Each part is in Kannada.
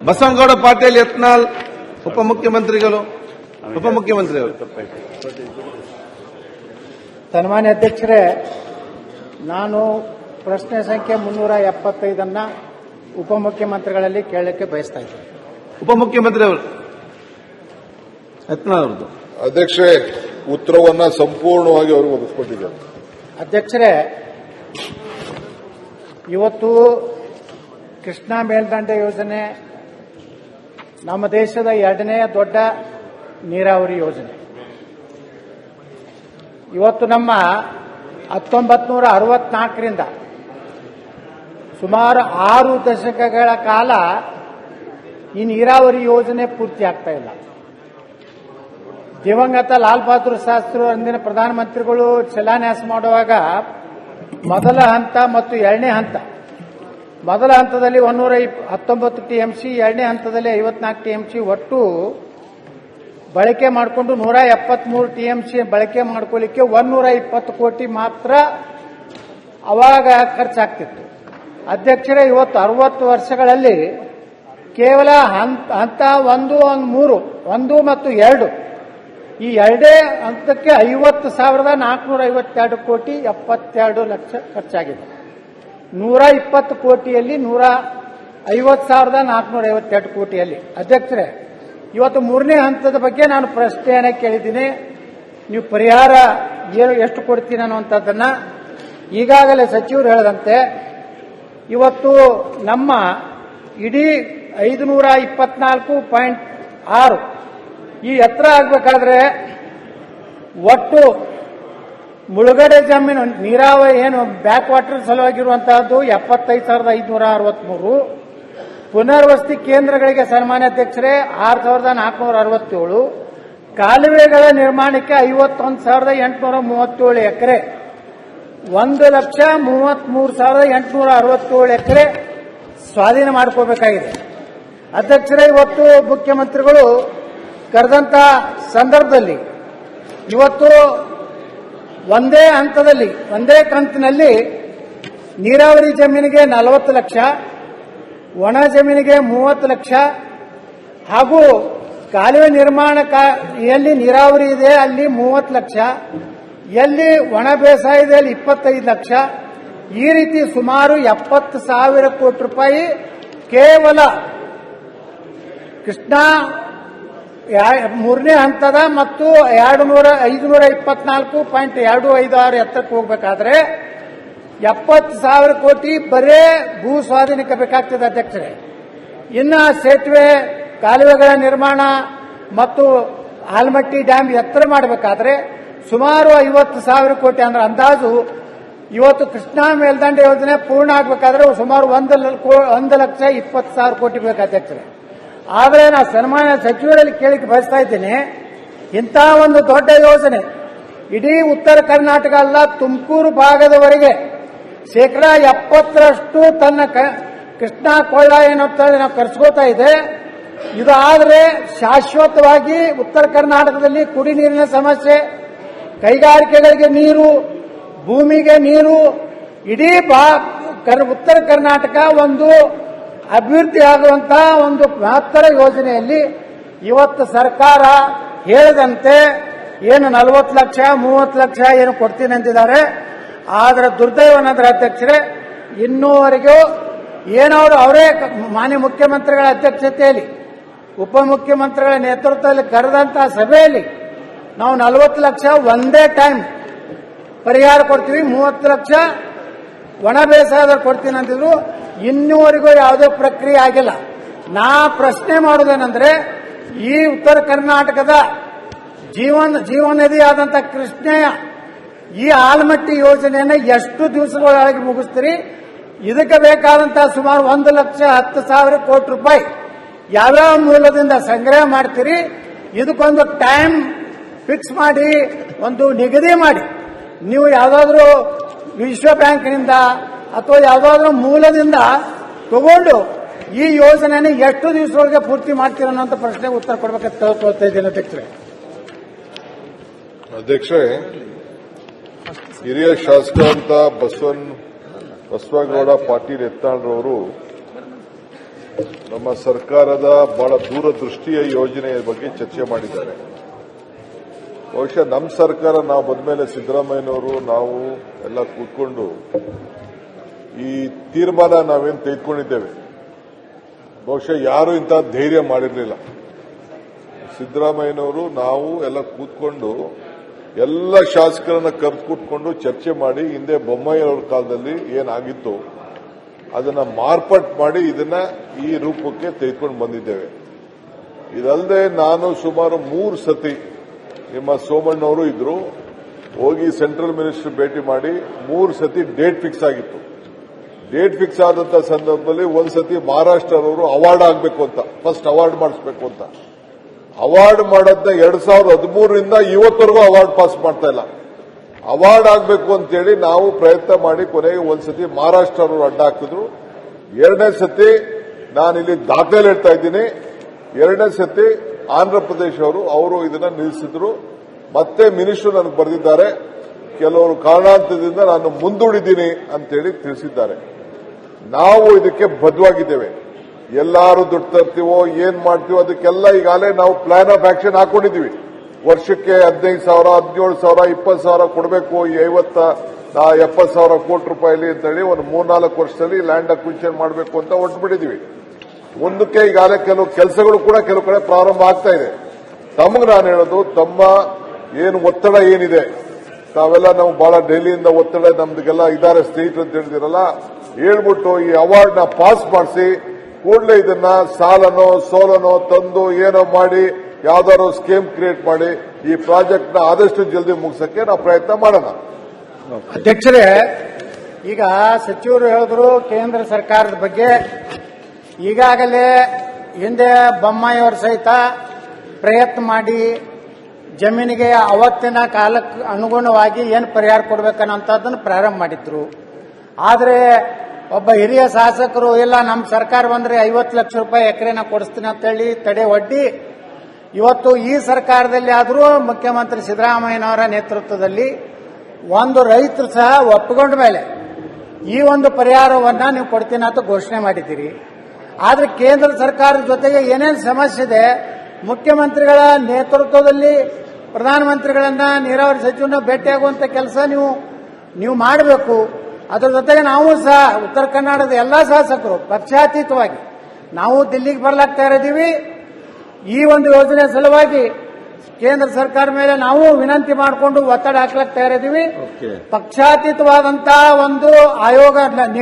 ಬಸವನಗೌಡ ಪಾಟೀಲ್ ಯತ್ನಾಳ್ ಉಪಮುಖ್ಯಮಂತ್ರಿಗಳು. ಸನ್ಮಾನ್ಯ ಅಧ್ಯಕ್ಷರೇ, ನಾನು ಪ್ರಶ್ನೆ ಸಂಖ್ಯೆ 375 ಉಪಮುಖ್ಯಮಂತ್ರಿಗಳಲ್ಲಿ ಕೇಳಲಿಕ್ಕೆ ಬಯಸ್ತಾ ಇದ್ದೇನೆ. ಉಪಮುಖ್ಯಮಂತ್ರಿ ಅವರು ಯತ್ನಾಳ್ ಅವರದ್ದು. ಅಧ್ಯಕ್ಷರೇ, ಉತ್ತರವನ್ನ ಸಂಪೂರ್ಣವಾಗಿ ಅವರು ಒದಗಿಸಿಕೊಟ್ಟಿದ್ದಾರೆ. ಅಧ್ಯಕ್ಷರೇ, ಇವತ್ತು ಕೃಷ್ಣಾ ಮೇಲ್ದಂಡೆ ಯೋಜನೆ ನಮ್ಮ ದೇಶದ 2ನೇ ದೊಡ್ಡ ನೀರಾವರಿ ಯೋಜನೆ. ಇವತ್ತು ನಮ್ಮ 1964ರಿಂದ ಸುಮಾರು 6 ದಶಕಗಳ ಕಾಲ ಈ ನೀರಾವರಿ ಯೋಜನೆ ಪೂರ್ತಿ ಆಗ್ತಾ ಇಲ್ಲ. ದಿವಂಗತ ಲಾಲ್ ಬಹದ್ದೂರ್ ಶಾಸ್ತ್ರಿ ಅಂದಿನ ಪ್ರಧಾನಮಂತ್ರಿಗಳು ಶಿಲಾನ್ಯಾಸ ಮಾಡುವಾಗ ಮೊದಲ ಹಂತ ಮತ್ತು 2ನೇ ಹಂತ, ಮೊದಲ ಹಂತದಲ್ಲಿ 119 ಟಿಎಂಸಿ, 2ನೇ ಹಂತದಲ್ಲಿ 54 ಟಿಎಂಸಿ ಒಟ್ಟು ಬಳಕೆ ಮಾಡಿಕೊಂಡು 173 ಟಿಎಂಸಿ ಬಳಕೆ ಮಾಡ್ಕೊಳ್ಳಿಕ್ಕೆ 120 ಕೋಟಿ ಮಾತ್ರ ಅವಾಗ ಖರ್ಚಾಗ್ತಿತ್ತು. ಅಧ್ಯಕ್ಷರೇ, ಇವತ್ತು 60 ವರ್ಷಗಳಲ್ಲಿ ಕೇವಲ ಹಂತ 1, 3 ಮತ್ತು 2 ಈ 2 ಹಂತಕ್ಕೆ 50,452 ಕೋಟಿ 72 ಲಕ್ಷ ಖರ್ಚಾಗಿದೆ. 120 ಕೋಟಿಯಲ್ಲಿ 150,452 ಕೋಟಿಯಲ್ಲಿ. ಅಧ್ಯಕ್ಷರೇ, ಇವತ್ತು 3ನೇ ಹಂತದ ಬಗ್ಗೆ ನಾನು ಪ್ರಶ್ನೆಯನ್ನ ಕೇಳಿದ್ದೀನಿ. ನೀವು ಪರಿಹಾರ ಎಷ್ಟು ಕೊಡ್ತೀನಿ ಅನ್ನುವಂಥದ್ದನ್ನ ಈಗಾಗಲೇ ಸಚಿವರು ಹೇಳದಂತೆ ಇವತ್ತು ನಮ್ಮ ಇಡೀ 524.6 ಈ ಎತ್ತರ ಆಗಬೇಕಾದ್ರೆ ಒಟ್ಟು ಮುಳುಗಡೆ ಜಮೀನು ನೀರಾವರಿ ಏನು ಬ್ಯಾಕ್ ವಾಟರ್ ಸಲುವಾಗಿರುವಂತಹದ್ದು 75,563, ಪುನರ್ವಸತಿ ಕೇಂದ್ರಗಳಿಗೆ ಸನ್ಮಾನ್ಯ ಅಧ್ಯಕ್ಷರೇ 6,467, ಕಾಲುವೆಗಳ ನಿರ್ಮಾಣಕ್ಕೆ 51,837 ಎಕರೆ, 1,33,867 ಎಕರೆ ಸ್ವಾಧೀನ ಮಾಡ್ಕೋಬೇಕಾಗಿದೆ. ಅಧ್ಯಕ್ಷರೇ, ಇವತ್ತು ಮುಖ್ಯಮಂತ್ರಿಗಳು ಕರೆದಂತ ಸಂದರ್ಭದಲ್ಲಿ ಇವತ್ತು ಒಂದೇ ಹಂತದಲ್ಲಿ ಒಂದೇ ಕಂತಿನಲ್ಲಿ ನೀರಾವರಿ ಜಮೀನಿಗೆ 40 ಲಕ್ಷ, ಒಣ ಜಮೀನಿಗೆ 30 ಲಕ್ಷ ಹಾಗೂ ಕಾಲುವೆ ನಿರ್ಮಾಣ ಎಲ್ಲಿ ನೀರಾವರಿ ಇದೆ ಅಲ್ಲಿ 30 ಲಕ್ಷ, ಎಲ್ಲಿ ಒಣ ಬೇಸಾಯ ಇದೆ ಅಲ್ಲಿ 25 ಲಕ್ಷ, ಈ ರೀತಿ ಸುಮಾರು 70,000 ಕೋಟಿ ರೂಪಾಯಿ ಕೇವಲ ಕೃಷ್ಣಾ 3ನೇ ಹಂತದ ಮತ್ತು 524.256 ಎತ್ತರಕ್ಕೆ ಹೋಗಬೇಕಾದ್ರೆ 70,000 ಕೋಟಿ ಬರೇ ಭೂ ಸ್ವಾಧೀನಕ್ಕೆ ಬೇಕಾಗ್ತದೆ. ಅಧ್ಯಕ್ಷರೇ, ಇನ್ನ ಸೇತುವೆ ಕಾಲುವೆಗಳ ನಿರ್ಮಾಣ ಮತ್ತು ಆಲಮಟ್ಟಿ ಡ್ಯಾಮ್ ಎತ್ತರ ಮಾಡಬೇಕಾದ್ರೆ ಸುಮಾರು 50,000 ಕೋಟಿ ಅಂದ್ರೆ ಅಂದಾಜು ಇವತ್ತು ಕೃಷ್ಣಾ ಮೇಲ್ದಂಡೆ ಯೋಜನೆ ಪೂರ್ಣ ಆಗಬೇಕಾದ್ರೆ ಸುಮಾರು 1,20,000 ಕೋಟಿ ಬೇಕು. ಅಧ್ಯಕ್ಷರೇ, ಆದರೆ ನಾನು ಸನ್ಮಾನ್ಯ ಸಚಿವರಲ್ಲಿ ಕೇಳಿಕ್ಕೆ ಬಯಸ್ತಾ ಇದ್ದೇನೆ, ಇಂಥ ಒಂದು ದೊಡ್ಡ ಯೋಜನೆ ಇಡೀ ಉತ್ತರ ಕರ್ನಾಟಕ ಅಲ್ಲ, ತುಮಕೂರು ಭಾಗದವರೆಗೆ 70% ತನ್ನ ಕೃಷ್ಣಾ ಕೊಳ್ಳ ಏನಂತ ನಾವು ಕರೆಸ್ಕೋತಾ ಇದೆ. ಇದು ಆದರೆ ಶಾಶ್ವತವಾಗಿ ಉತ್ತರ ಕರ್ನಾಟಕದಲ್ಲಿ ಕುಡಿ ನೀರಿನ ಸಮಸ್ಯೆ, ಕೈಗಾರಿಕೆಗಳಿಗೆ ನೀರು, ಭೂಮಿಗೆ ನೀರು, ಇಡೀ ಉತ್ತರ ಕರ್ನಾಟಕ ಒಂದು ಅಭಿವೃದ್ಧಿ ಆಗುವಂತಹ ಒಂದು ಮಹತ್ತರ ಯೋಜನೆಯಲ್ಲಿ ಇವತ್ತು ಸರ್ಕಾರ ಹೇಳಿದಂತೆ ಏನು 40 ಲಕ್ಷ 30 ಲಕ್ಷ ಏನು ಕೊಡ್ತೀನಿ ಅಂತಿದ್ದಾರೆ. ಆದರೆ ದುರ್ದೈವನಂದ್ರೆ ಅಧ್ಯಕ್ಷರೇ, ಇನ್ನೂವರೆಗೂ ಏನವರು ಅವರೇ ಮಾನ್ಯ ಮುಖ್ಯಮಂತ್ರಿಗಳ ಅಧ್ಯಕ್ಷತೆಯಲ್ಲಿ ಉಪಮುಖ್ಯಮಂತ್ರಿಗಳ ನೇತೃತ್ವದಲ್ಲಿ ಕರೆದಂತಹ ಸಭೆಯಲ್ಲಿ ನಾವು 40 ಲಕ್ಷ ಒಂದೇ ಟೈಮ್ ಪರಿಹಾರ ಕೊಡ್ತೀವಿ, 30 ಲಕ್ಷ ಒಣ ಬೇಸಾಯದಲ್ಲಿ ಕೊಡ್ತೀನಿ ಅಂತಿದ್ರು. ಇನ್ನೂವರೆಗೂ ಯಾವುದೇ ಪ್ರಕ್ರಿಯೆ ಆಗಿಲ್ಲ. ನಾ ಪ್ರಶ್ನೆ ಮಾಡೋದೇನೆಂದ್ರೆ, ಈ ಉತ್ತರ ಕರ್ನಾಟಕದ ಜೀವನದಿ ಆದಂತಹ ಕೃಷ್ಣೆಯ ಈ ಆಲಮಟ್ಟಿ ಯೋಜನೆಯನ್ನು ಎಷ್ಟು ದಿವಸಗಳೊಳಗೆ ಮುಗಿಸ್ತೀರಿ? ಇದಕ್ಕೆ ಬೇಕಾದಂತಹ ಸುಮಾರು 1,10,000 ಕೋಟಿ ರೂಪಾಯಿ ಯಾವ್ಯಾವ ಮೂಲದಿಂದ ಸಂಗ್ರಹ ಮಾಡ್ತೀರಿ? ಇದಕ್ಕೊಂದು ಟೈಮ್ ಫಿಕ್ಸ್ ಮಾಡಿ, ಒಂದು ನಿಗದಿ ಮಾಡಿ, ನೀವು ಯಾವುದಾದ್ರೂ ವಿಶ್ವ ಬ್ಯಾಂಕ್ನಿಂದ ಅಥವಾ ಯಾವುದಾದ್ರೂ ಮೂಲದಿಂದ ತಗೊಂಡು ಈ ಯೋಜನೆಯನ್ನು ಎಷ್ಟು ದಿವಸದೊಳಗೆ ಪೂರ್ತಿ ಮಾಡ್ತೀರ ಅನ್ನೋಂಥ ಪ್ರಶ್ನೆಗೆ ಉತ್ತರ ಕೊಡಬೇಕಂತ ಕೇಳ್ಕೊಳ್ತಾ ಇದ್ದೀನಿ. ಅಧ್ಯಕ್ಷರೇ, ಹಿರಿಯ ಶಾಸಕರಂತ ಬಸವನಗೌಡ ಪಾಟೀಲ್ ಯತ್ನಾಳ್ ರವರು ನಮ್ಮ ಸರ್ಕಾರದ ಬಹಳ ದೂರದೃಷ್ಟಿಯ ಯೋಜನೆಯ ಬಗ್ಗೆ ಚರ್ಚೆ ಮಾಡಿದ್ದಾರೆ. ಬಹುಶಃ ನಮ್ಮ ಸರ್ಕಾರ ನಾವು ಬಂದ್ಮೇಲೆ ಸಿದ್ದರಾಮಯ್ಯನವರು ನಾವು ಎಲ್ಲ ಕೂತ್ಕೊಂಡು ಈ ತೀರ್ಮಾನ ನಾವೇನು ತೆಗೆದುಕೊಂಡಿದ್ದೇವೆ, ಬಹುಶಃ ಯಾರು ಇಂಥ ಧೈರ್ಯ ಮಾಡಿರಲಿಲ್ಲ. ಸಿದ್ದರಾಮಯ್ಯನವರು ನಾವು ಎಲ್ಲ ಕೂತ್ಕೊಂಡು ಎಲ್ಲ ಶಾಸಕರನ್ನ ಕರೆದು ಕೂತ್ಕೊಂಡು ಚರ್ಚೆ ಮಾಡಿ ಹಿಂದೆ ಬೊಮ್ಮಾಯಿಯವರ ಕಾಲದಲ್ಲಿ ಏನಾಗಿತ್ತು ಅದನ್ನ ಮಾರ್ಪಾಟ್ ಮಾಡಿ ಇದನ್ನ ಈ ರೂಪಕ್ಕೆ ತೆಗೆದುಕೊಂಡು ಬಂದಿದ್ದೇವೆ. ಇದಲ್ಲದೆ ನಾನು ಸುಮಾರು 3 ಸತಿ ನಿಮ್ಮ ಸೋಮಣ್ಣವರು ಇದ್ರು, ಹೋಗಿ ಸೆಂಟ್ರಲ್ ಮಿನಿಸ್ಟರ್ ಭೇಟಿ ಮಾಡಿ 3 ಸತಿ ಡೇಟ್ ಫಿಕ್ಸ್ ಆಗಿತ್ತು. ಡೇಟ್ ಫಿಕ್ಸ್ ಆದಂತ ಸಂದರ್ಭದಲ್ಲಿ ಒಂದ್ ಸತಿ ಮಹಾರಾಷ್ಟ್ರದವರು ಅವಾರ್ಡ್ ಆಗಬೇಕು ಅಂತ, ಫಸ್ಟ್ ಅವಾರ್ಡ್ ಮಾಡಿಸ್ಬೇಕು ಅಂತ ಅವಾರ್ಡ್ ಮಾಡೋದನ್ನ 2013ರಿಂದ ಇವತ್ತವರೆಗೂ ಅವಾರ್ಡ್ ಪಾಸ್ ಮಾಡ್ತಾ ಇಲ್ಲ. ಅವಾರ್ಡ್ ಆಗಬೇಕು ಅಂತೇಳಿ ನಾವು ಪ್ರಯತ್ನ ಮಾಡಿ ಕೊನೆಗೆ ಒಂದ್ಸತಿ ಮಹಾರಾಷ್ಟ್ರವರು ಅಡ್ಡ ಹಾಕಿದ್ರು. 2ನೇ ಸತಿ ನಾನಿಲ್ಲಿ ದಾಖಲೆ ಹೇಳ್ತಾ ಇದ್ದೀನಿ, 2ನೇ ಸತಿ ಆಂಧ್ರ ಪ್ರದೇಶ ಅವರು ಇದನ್ನ ನಿಲ್ಲಿಸಿದ್ರು. ಮತ್ತೆ ಮಿನಿಸ್ಟರ್ ನನಗೆ ಬರೆದಿದ್ದಾರೆ, ಕೆಲವರು ಕಾರಣಾಂತರದಿಂದ ನಾನು ಮುಂದೂಡಿದ್ದೀನಿ ಅಂತೇಳಿ ತಿಳಿಸಿದ್ದಾರೆ. ನಾವು ಇದಕ್ಕೆ ಬದ್ಧವಾಗಿದ್ದೇವೆ. ಎಲ್ಲಾರು ದುಡ್ಡು ತರ್ತೀವೋ ಏನ್ ಮಾಡ್ತೀವೋ ಅದಕ್ಕೆಲ್ಲ ಈಗಾಗಲೇ ನಾವು ಪ್ಲಾನ್ ಆಫ್ ಆಕ್ಷನ್ ಹಾಕೊಂಡಿದ್ದೀವಿ. ವರ್ಷಕ್ಕೆ 15,000, 17,000, 20,000 ಕೊಡಬೇಕು, ಈ 70,000 ಕೋಟಿ ರೂಪಾಯಿಲಿ ಅಂತೇಳಿ ಒಂದು 3-4 ವರ್ಷದಲ್ಲಿ ಲ್ಯಾಂಡ್ ಅಕ್ವಿಸಿಷನ್ ಮಾಡಬೇಕು ಅಂತ ಹೊರಟುಬಿಟ್ಟಿದ್ದೀವಿ. ಮುಂದಕ್ಕೆ ಈಗಾಗಲೇ ಕೆಲವು ಕೆಲಸಗಳು ಕೂಡ ಕೆಲವು ಕಡೆ ಪ್ರಾರಂಭ ಆಗ್ತಾ ಇದೆ. ತಮಗೆ ನಾನು ಹೇಳೋದು, ತಮ್ಮ ಏನು ಒತ್ತಡ ಏನಿದೆ, ತಾವೆಲ್ಲ ನಾವು ಬಹಳ ಡೆಲ್ಲಿಯಿಂದ ಒತ್ತಡ ನಮ್ದಿಗೆಲ್ಲ ಇದ್ದಾರೆ ಸ್ನೇಹಿತರು ಅಂತ ಹೇಳಿದಿರಲ್ಲ, ಹೇಳ್ಬಿಟ್ಟು ಈ ಅವಾರ್ಡ್ ನ ಪಾಸ್ ಮಾಡಿಸಿ ಕೂಡಲೇ ಇದನ್ನ ಸಾಲನೋ ಸೋಲನೋ ತಂದು ಏನೋ ಮಾಡಿ ಯಾವ್ದಾದ್ರು ಸ್ಕೀಮ್ ಕ್ರಿಯೇಟ್ ಮಾಡಿ ಈ ಪ್ರಾಜೆಕ್ಟ್ ನ ಆದಷ್ಟು ಜಲ್ದಿ ಮುಗಿಸಕ್ಕೆ ನಾವು ಪ್ರಯತ್ನ ಮಾಡೋಣ. ಅಧ್ಯಕ್ಷರೇ, ಈಗ ಸಚಿವರು ಹೇಳಿದ್ರು ಕೇಂದ್ರ ಸರ್ಕಾರದ ಬಗ್ಗೆ. ಈಗಾಗಲೇ ಹಿಂದೆ ಬೊಮ್ಮಾಯಿಯವರು ಸಹಿತ ಪ್ರಯತ್ನ ಮಾಡಿ ಜಮೀನಿಗೆ ಅವತ್ತಿನ ಕಾಲಕ್ಕೆ ಅನುಗುಣವಾಗಿ ಏನು ಪರಿಹಾರ ಕೊಡಬೇಕನ್ನೋಂಥದ್ದನ್ನು ಪ್ರಾರಂಭ ಮಾಡಿದ್ರು. ಆದರೆ ಒಬ್ಬ ಹಿರಿಯ ಶಾಸಕರು ಇಲ್ಲ ನಮ್ಮ ಸರ್ಕಾರ ಬಂದ್ರೆ 50 ಲಕ್ಷ ರೂಪಾಯಿ ಎಕರೆನ ಕೊಡಿಸ್ತೀನಿ ಅಂತೇಳಿ ತಡೆ ಒಡ್ಡಿ ಇವತ್ತು ಈ ಸರ್ಕಾರದಲ್ಲಿ ಆದರೂ ಮುಖ್ಯಮಂತ್ರಿ ಸಿದ್ದರಾಮಯ್ಯನವರ ನೇತೃತ್ವದಲ್ಲಿ ಒಂದು ರೈತರು ಸಹ ಒಪ್ಪಿಕೊಂಡ ಮೇಲೆ ಈ ಒಂದು ಪರಿಹಾರವನ್ನ ನೀವು ಕೊಡ್ತೀನಿ ಅಂತ ಘೋಷಣೆ ಮಾಡಿದ್ದೀರಿ. ಆದ್ರೆ ಕೇಂದ್ರ ಸರ್ಕಾರದ ಜೊತೆಗೆ ಏನೇನು ಸಮಸ್ಯೆ ಇದೆ, ಮುಖ್ಯಮಂತ್ರಿಗಳ ನೇತೃತ್ವದಲ್ಲಿ ಪ್ರಧಾನಮಂತ್ರಿಗಳನ್ನ ನೀರಾವರಿ ಸಚಿವರನ್ನ ಭೇಟಿಯಾಗುವಂತ ಕೆಲಸ ನೀವು ಮಾಡಬೇಕು. ಅದರ ಜೊತೆಗೆ ನಾವು ಸಹ ಉತ್ತರ ಕನ್ನಡದ ಎಲ್ಲಾ ಶಾಸಕರು ಪಕ್ಷಾತೀತವಾಗಿ ನಾವು ದಿಲ್ಲಿಗೆ ಬರ್ಲಾಗ್ತಾ ಇದ್ದೀವಿ. ಈ ಒಂದು ಯೋಜನೆ ಸಲುವಾಗಿ ಕೇಂದ್ರ ಸರ್ಕಾರ ಮೇಲೆ ನಾವು ವಿನಂತಿ ಮಾಡಿಕೊಂಡು ಒತ್ತಡ ಹಾಕ್ಲಾಗ್ತಾ ಇದ್ದೀವಿ. ಪಕ್ಷಾತೀತವಾದಂತಹ ಒಂದು ಆಯೋಗ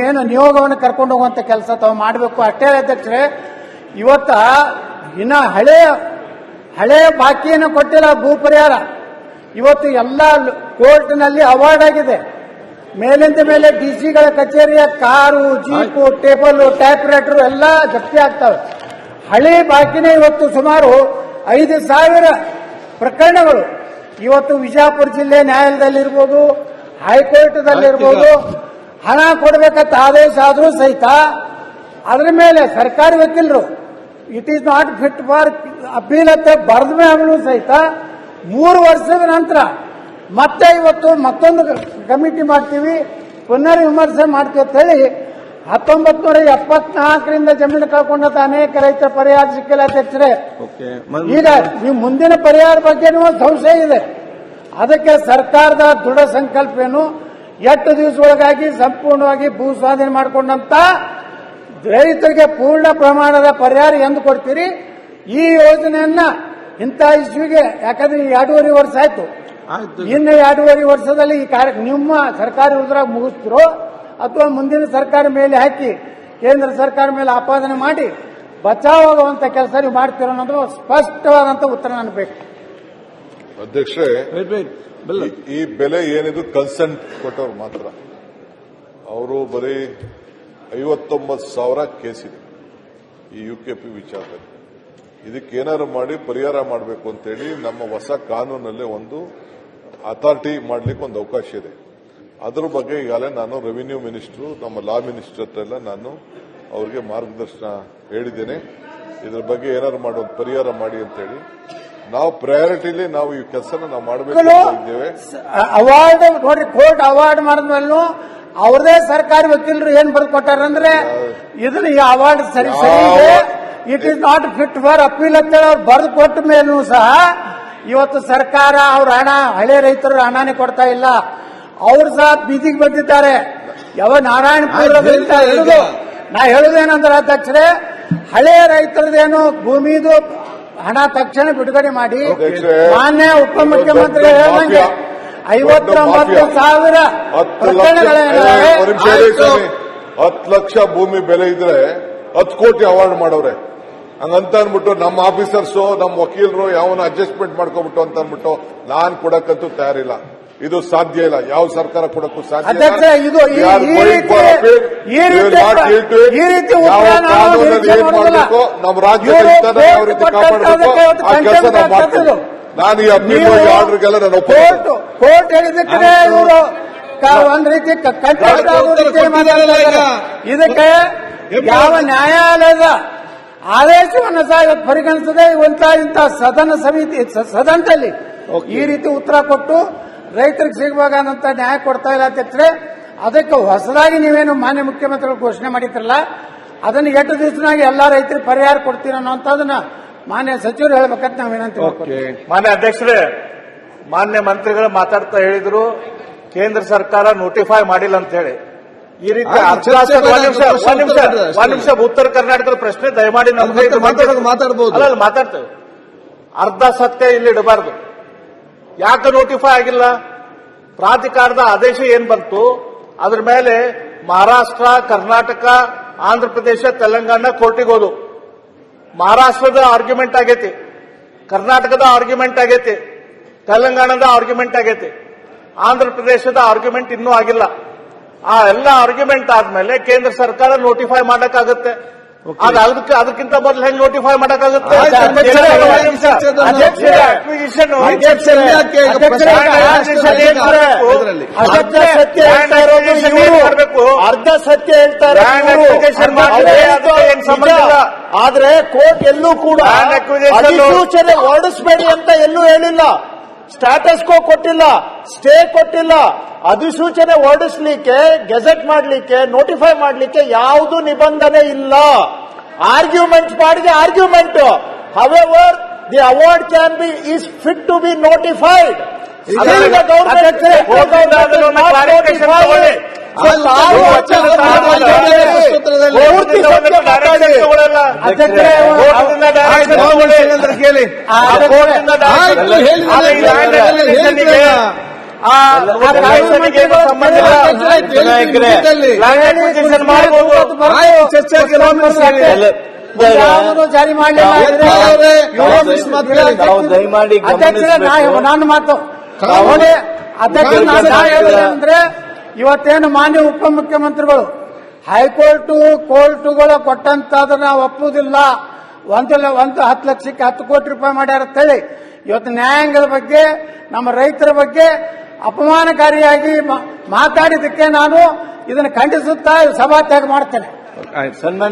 ಏನು ನಿಯೋಗವನ್ನು ಕರ್ಕೊಂಡು ಹೋಗುವಂತ ಕೆಲಸ ತಾವು ಮಾಡಬೇಕು. ಅಷ್ಟೇ ಅಧ್ಯಕ್ಷರೇ, ಇವತ್ತ ಇನ್ನ ಹಳೆ ಬಾಕಿಯನ್ನು ಕೊಟ್ಟಿಲ್ಲ ಭೂ ಪರಿಹಾರ. ಇವತ್ತು ಎಲ್ಲ ಕೋರ್ಟ್ನಲ್ಲಿ ಅವಾರ್ಡ್ ಆಗಿದೆ. ಮೇಲಿಂದ ಮೇಲೆ ಡಿಸಿಗಳ ಕಚೇರಿಯ car, jeep, table, type writer ಎಲ್ಲ ಜಪ್ತಿ ಆಗ್ತವೆ. ಹಳೆ ಬಾಕಿನೇ ಇವತ್ತು ಸುಮಾರು 5,000 ಪ್ರಕರಣಗಳು ಇವತ್ತು ವಿಜಯಪುರ ಜಿಲ್ಲೆ ನ್ಯಾಯಾಲಯದಲ್ಲಿರ್ಬೋದು, ಹೈಕೋರ್ಟ್ದಲ್ಲಿರ್ಬೋದು, ಹಣ ಕೊಡಬೇಕಂತ ಆದೇಶ ಆದರೂ ಸಹಿತ ಅದರ ಮೇಲೆ ಸರ್ಕಾರಿ ವಕೀಲರು it is not fit for appeal ಅಂತ ಬರೆದ ಮೇಲೂ ಸಹಿತ 3 ವರ್ಷದ ನಂತರ ಮತ್ತೆ ಇವತ್ತು ಮತ್ತೊಂದು ಕಮಿಟಿ ಮಾಡ್ತೀವಿ, ಪುನರ್ ವಿಮರ್ಶೆ ಮಾಡ್ತೀವಿ ಅಂತ ಹೇಳಿ 1974ರಿಂದ ಜಮೀನು ಕಳ್ಕೊಂಡಂತ ಅನೇಕ ರೈತರ ಪರಿಹಾರ ಸಿಕ್ಕಿಲ್ಲ ಅಧ್ಯಕ್ಷರೇ. ಈಗ ನೀವು ಮುಂದಿನ ಪರಿಹಾರ ಬಗ್ಗೆ ಸಂಶಯ ಇದೆ. ಅದಕ್ಕೆ ಸರ್ಕಾರದ ದೃಢ ಸಂಕಲ್ಪ ಏನು, 8 ದಿವಸದೊಳಗಾಗಿ ಸಂಪೂರ್ಣವಾಗಿ ಭೂ ಸ್ವಾಧೀನ ಮಾಡಿಕೊಂಡಂತ ರೈತರಿಗೆ ಪೂರ್ಣ ಪ್ರಮಾಣದ ಪರಿಹಾರ ಎಂದು ಕೊಡ್ತೀರಿ. ಈ ಯೋಜನೆಯನ್ನ ಇಂಥ ಇಶ್ಯೂಗೆ, ಯಾಕಂದ್ರೆ 2.5 ವರ್ಷ ಆಯ್ತು, ಇನ್ನು 2.5 ವರ್ಷದಲ್ಲಿ ಈ ಕಾರ್ಯ ನಿಮ್ಮ ಸರ್ಕಾರಿ ಉದ್ರಾಗ ಮುಗಿಸ್ತಿರೋ ಅಥವಾ ಮುಂದಿನ ಸರ್ಕಾರ ಮೇಲೆ ಹಾಕಿ ಕೇಂದ್ರ ಸರ್ಕಾರ ಮೇಲೆ ಆಪಾದನೆ ಮಾಡಿ ಬಚಾವಾಗುವಂತ ಕೆಲಸ ನೀವು ಮಾಡ್ತಿರೋ ಅನ್ನೋದು ಸ್ಪಷ್ಟವಾದಂತ ಉತ್ತರ ನನಗೆ ಬೇಕು. ಅಧ್ಯಕ್ಷರೇ, ಈ ಬೆಲೆ ಏನಿದು ಕನ್ಸೆಂಟ್ ಕೊಟ್ಟವ್ರು ಮಾತ್ರ, ಅವರು ಬರೀ 59,000 ಕೇಸಿದೆ ಈ ಯುಕೆಪಿ ವಿಚಾರದಲ್ಲಿ. ಇದಕ್ಕೇನಾದ್ರು ಮಾಡಿ ಪರಿಹಾರ ಮಾಡಬೇಕು ಅಂತೇಳಿ ನಮ್ಮ ಹೊಸ ಕಾನೂನಲ್ಲೇ ಒಂದು ಅಥಾರಿಟಿ ಮಾಡಲಿಕ್ಕೆ ಒಂದು ಅವಕಾಶ ಇದೆ. ಅದರ ಬಗ್ಗೆ ಈಗಾಗಲೇ ನಾನು ರೆವಿನ್ಯೂ ಮಿನಿಸ್ಟರ್, ನಮ್ಮ ಲಾ ಮಿನಿಸ್ಟರ್ ಹತ್ರ ಎಲ್ಲ ನಾನು ಅವ್ರಿಗೆ ಮಾರ್ಗದರ್ಶನ ಹೇಳಿದ್ದೇನೆ. ಇದ್ರ ಬಗ್ಗೆ ಏನಾದ್ರು ಮಾಡೋ ಪರಿಹಾರ ಮಾಡಿ ಅಂತೇಳಿ ನಾವು ಪ್ರಯಾರಿಟಿಲಿ ನಾವು ಈ ಕೆಲಸನ ನಾವು ಮಾಡಬೇಕು ಇದ್ದೇವೆ. ಅವಾರ್ಡ್ ನೋಡ್ರಿ, ಕೋರ್ಟ್ ಅವಾರ್ಡ್ ಮಾಡಿದ್ಮೇಲೂ ಅವ್ರದೇ ಸರ್ಕಾರಿ ವಕೀಲರು ಏನ್ ಬರೆದು ಕೊಟ್ಟಾರಂದ್ರೆ ಇದನ್ನ ಈ ಅವಾರ್ಡ್ ಸರಿ ಇದೆ, it is not fit for appeal ಅಂತ ಹೇಳಿ ಅವ್ರು ಬರೆದು ಕೊಟ್ಟ ಮೇಲೂ ಸಹ ಇವತ್ತು ಸರ್ಕಾರ ಅವ್ರ ಹಣ ಹಳೆ ರೈತರು ಹಣನೇ ಕೊಡ್ತಾ ಇಲ್ಲ. ಅವ್ರು ಸಹ ಬೀದಿಗೆ ಬಂದಿದ್ದಾರೆ. ಯಾವ ನಾರಾಯಣಪುರ ಹೇಳುದು ನಾ ಹೇಳುದೇನಂದ್ರೆ ಅಧ್ಯಕ್ಷರೇ, ಹಳೆ ರೈತರದೇನು ಭೂಮಿದು ಹಣ ತಕ್ಷಣ ಬಿಡುಗಡೆ ಮಾಡಿ ಮಾನ್ಯ ಉಪಮುಖ್ಯಮಂತ್ರಿ ಹೇಳಿದಂಗೆ 59,000 ಪ್ರಕರಣಗಳೇನಿವೆ 10 ಲಕ್ಷ ಭೂಮಿ ಬೆಲೆ ಇದ್ರೆ 10 ಕೋಟಿ ಅವಾರ್ಡ್ ಮಾಡವ್ರೆ. ಹಂಗಂತ ಅಂದ್ಬಿಟ್ಟು ನಮ್ಮ ಆಫೀಸರ್ಸ್ ನಮ್ಮ ವಕೀಲರು ಯಾವನ ಅಡ್ಜಸ್ಟ್ಮೆಂಟ್ ಮಾಡ್ಕೊಂಡ್ಬಿಟ್ಟು ಅಂತ ಅಂದ್ಬಿಟ್ಟು ನಾನ್ ಕೊಡಕ್ಕಂತೂ ತಯಾರಿಲ್ಲ. ಇದು ಸಾಧ್ಯ ಇಲ್ಲ, ಯಾವ ಸರ್ಕಾರ ಕೊಡಕ್ಕೂ ಸಾಧ್ಯ ಇಲ್ಲ. ನಮ್ಮ ರಾಜ್ಯದ ಯಾವ ರೀತಿ ಕಾಪಾಡಬೇಕು ಆ ಕೆಲಸ ನಾವು ಮಾಡ್ತೀವಿ. ನಾನು ಈ ಅಪೀಲ್ ಆರ್ಡರ್ಗೆಲ್ಲ ನಾನು ಕೋರ್ಟ್ ಹೇಳಿದ್ರೆ ಇವರು ಒಂದ್ ರೀತಿ ಇದಕ್ಕೆ ಯಾವ ನ್ಯಾಯಾಲಯದ ಆದೇಶವನ್ನು ಸಹ ಇವತ್ತು ಪರಿಗಣಿಸದೆ ಇಂಥ ಸದನ ಸಮಿತಿ ಸದನದಲ್ಲಿ ಈ ರೀತಿ ಉತ್ತರ ಕೊಟ್ಟು ರೈತರಿಗೆ ಸಿಗಬೇಕಾದಂತ ನ್ಯಾಯ ಕೊಡ್ತಾ ಇಲ್ಲ ಅಧ್ಯಕ್ಷರೇ. ಅದಕ್ಕೆ ಹೊಸದಾಗಿ ನೀವೇನು ಮಾನ್ಯ ಮುಖ್ಯಮಂತ್ರಿಗಳು ಘೋಷಣೆ ಮಾಡಿದ್ರಲ್ಲ, ಅದನ್ನು 8 ದಿವಸನಾಗಿ ಎಲ್ಲಾ ರೈತರಿಗೆ ಪರಿಹಾರ ಕೊಡ್ತೀರ ಅನ್ನೋಂಥದನ್ನ ಮಾನ್ಯ ಸಚಿವರು ಹೇಳ್ಬೇಕಂತ ನಾವು ವಿನಂತಿ ಮಾಡ್ತೀವಿ. ಮಾನ್ಯ ಅಧ್ಯಕ್ಷರೇ, ಮಾನ್ಯ ಮಂತ್ರಿಗಳು ಮಾತಾಡ್ತಾ ಹೇಳಿದ್ರು ಕೇಂದ್ರ ಸರ್ಕಾರ ನೋಟಿಫೈ ಮಾಡಿಲ್ಲ ಅಂತ ಹೇಳಿ. ಈ ರೀತಿ ಒಂದ್ ನಿಮಿಷ ಉತ್ತರ ಕರ್ನಾಟಕದ ಪ್ರಶ್ನೆ ದಯಮಾಡಿ ಮಾತಾಡಬಹುದು. ಅಲ್ಲ ಮಾತಾಡ್ತೇವೆ. ಅರ್ಧ ಸತ್ಯ ಇಲ್ಲಿ ಇಡಬಾರ್ದು. ಯಾಕೆ ನೋಟಿಫೈ ಆಗಿಲ್ಲ? ಪ್ರಾಧಿಕಾರದ ಆದೇಶ ಏನ್ ಬಂತು ಅದ್ರ ಮೇಲೆ ಮಹಾರಾಷ್ಟ್ರ, ಕರ್ನಾಟಕ, ಆಂಧ್ರ ಪ್ರದೇಶ, ತೆಲಂಗಾಣ ಕೋರ್ಟಿಗೆ ಹೋದು. ಮಹಾರಾಷ್ಟ್ರದ ಆರ್ಗ್ಯುಮೆಂಟ್ ಆಗೈತಿ, ಕರ್ನಾಟಕದ ಆರ್ಗ್ಯುಮೆಂಟ್ ಆಗೈತಿ, ತೆಲಂಗಾಣದ ಆರ್ಗ್ಯುಮೆಂಟ್ ಆಗೈತಿ, ಆಂಧ್ರ ಪ್ರದೇಶದ ಆರ್ಗ್ಯುಮೆಂಟ್ ಇನ್ನೂ ಆಗಿಲ್ಲ. ಆ ಎಲ್ಲ ಆರ್ಗ್ಯುಮೆಂಟ್ ಆದ್ಮೇಲೆ ಕೇಂದ್ರ ಸರ್ಕಾರ ನೋಟಿಫೈ ಮಾಡಕ್ಕಾಗತ್ತೆ. ಅದಕ್ಕಿಂತ ಮೊದಲು ಹೆಂಗ್ ನೋಟಿಫೈ ಮಾಡಕ್ಕಾಗುತ್ತೆ? ಅರ್ಧ ಸತ್ಯ ಹೇಳ್ತಾರೆ ಆದ್ರೆ ಕೋರ್ಟ್ ಎಲ್ಲೂ ಕೂಡ ಅಧಿಸೂಚನೆ ಹೊರಡಿಸಬೇಡಿ ಅಂತ ಎಲ್ಲೂ ಹೇಳಿಲ್ಲ. ಸ್ಟಾಟಸ್ ಕೋ ಕೊಟ್ಟಿಲ್ಲ, ಸ್ಟೇ ಕೊಟ್ಟಿಲ್ಲ. ಅಧಿಸೂಚನೆ ಹೊರಡಿಸ್ಲಿಕ್ಕೆ, ಗೆಜೆಟ್ ಮಾಡಲಿಕ್ಕೆ, ನೋಟಿಫೈ ಮಾಡಲಿಕ್ಕೆ ಯಾವುದು ನಿಬಂಧನೆ ಇಲ್ಲ. ಆರ್ಗ್ಯುಮೆಂಟ್ ಮಾಡಿದೆ argument. However the award can be is fit to be notified. ಜಾರಿ ಮಾಡಲಿಲ್ಲ. ನಾನು ಮಾತು ಅಂದ್ರೆ ಇವತ್ತೇನು ಮಾನ್ಯ ಉಪಮುಖ್ಯಮಂತ್ರಿಗಳು ಕೋರ್ಟುಗಳು ಕೊಟ್ಟಂತದನ್ನ ನಾವು ಒಪ್ಪುವುದಿಲ್ಲ. 10 ಲಕ್ಷಕ್ಕೆ 10 ಕೋಟಿ ರೂಪಾಯಿ ಮಾಡ್ಯಾರ ಅಂತೇಳಿ ಇವತ್ತು ನ್ಯಾಯಾಂಗದ ಬಗ್ಗೆ, ನಮ್ಮ ರೈತರ ಬಗ್ಗೆ ಅಪಮಾನಕಾರಿಯಾಗಿ ಮಾತಾಡಿದ್ದಕ್ಕೆ ನಾನು ಇದನ್ನು ಖಂಡಿಸುತ್ತಾ ಸಭಾತ್ಯಾಗ ಮಾಡ್ತೇನೆ.